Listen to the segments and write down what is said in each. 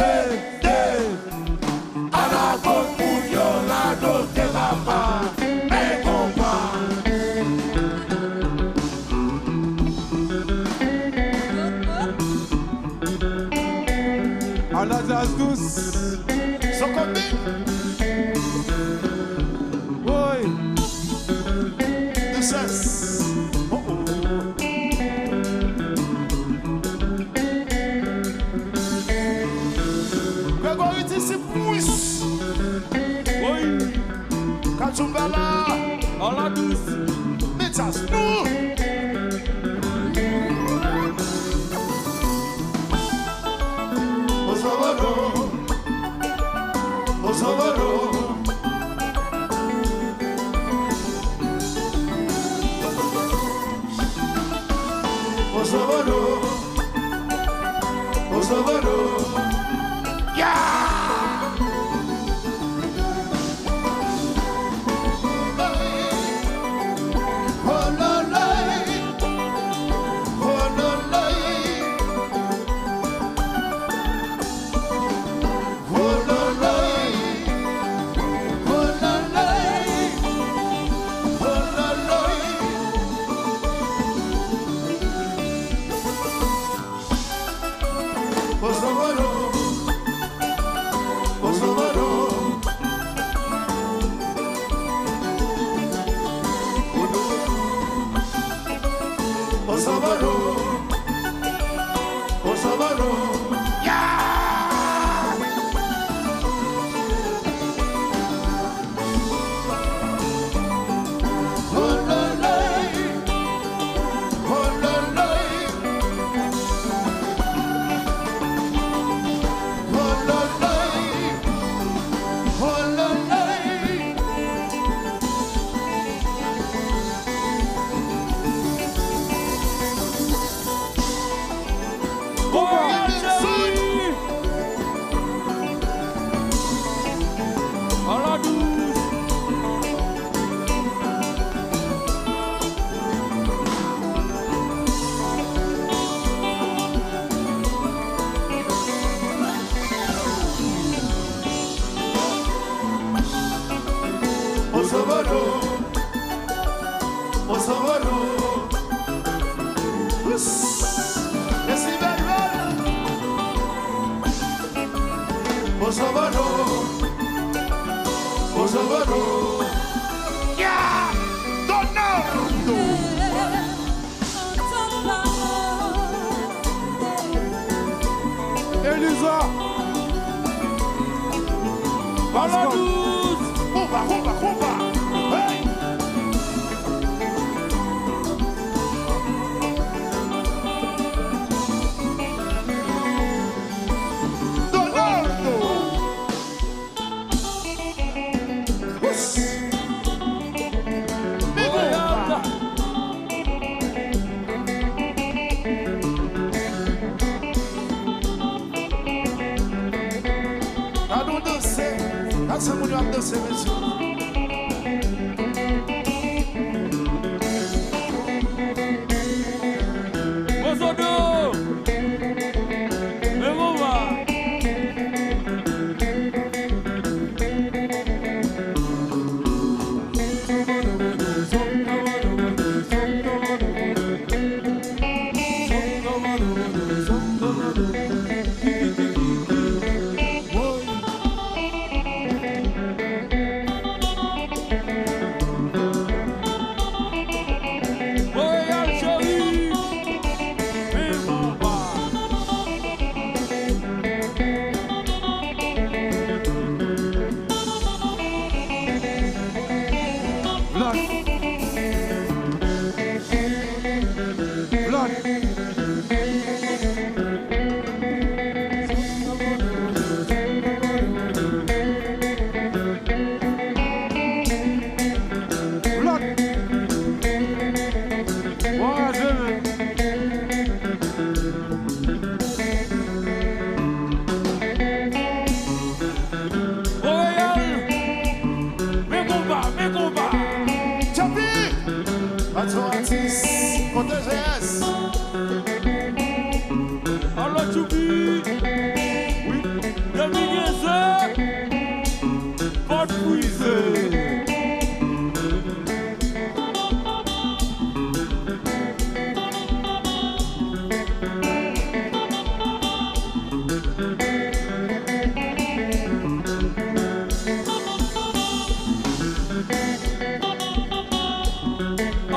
Yes.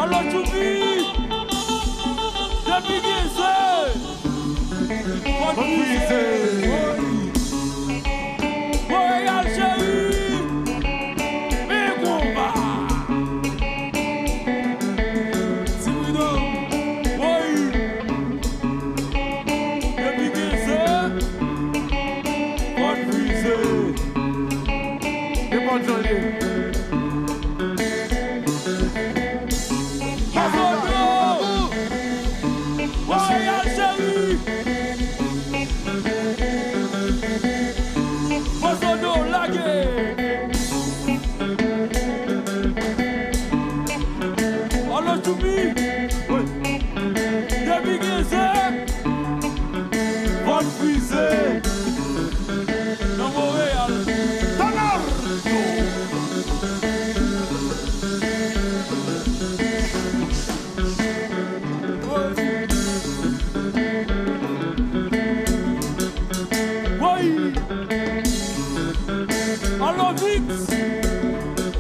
Alors tu vis, depuis qu'il s'est, pour briser. Oui, Algérie, mais combat. Si vous donnez, oui, depuis qu'il s'est, pour briser. Et pour jolie.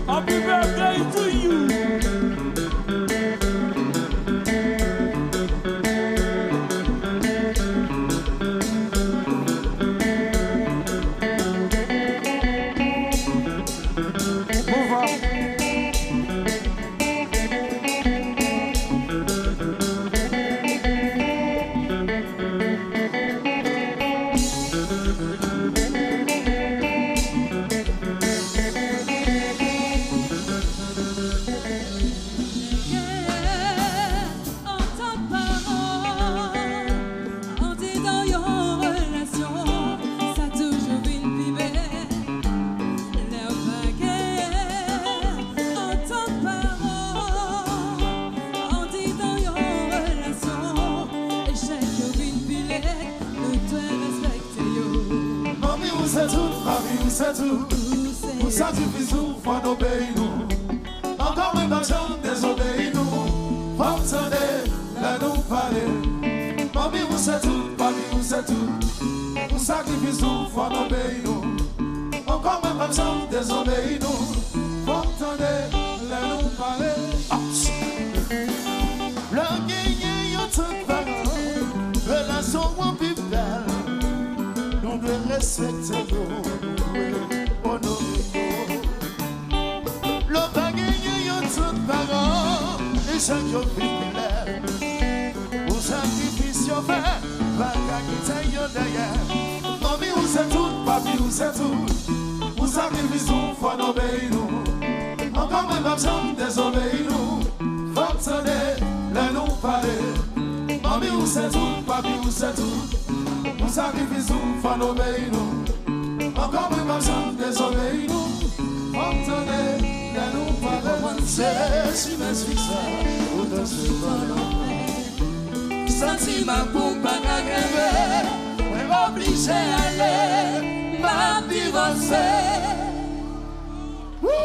Happy birthday to you. Move up. C'est tout, pour sacrifier nous, faut obéir nous. Encore même dans le désobéir nous. Faut entendre, là nous parler. Mami, vous c'est tout, papi, vous c'est tout. Pour sacrifier nous, faut obéir nous. Encore même dans le désobéir nous. Faut entendre, là nous parler. Le gagné, y'a toute parole. Relation ou plus belle. Nous devons respecter nous. Chaque jour privilège, au sacrifice yon fait, va quitter yon derrière. Mami ou c'est tout, papi ou c'est tout. Au sacrifice ou faut obéir nous. Encore même absent désobéir nous. Faut sonner, les nous parler. Mami ou c'est tout, papi ou c'est tout. Au sacrifice ou faut obéir nous. Encore même absent désobéir nous. Faut sonner, les nous parler. C'est si m'explique ça. Sentiment pour pas gagner, obligé à aller, ma vie va faire. Oui,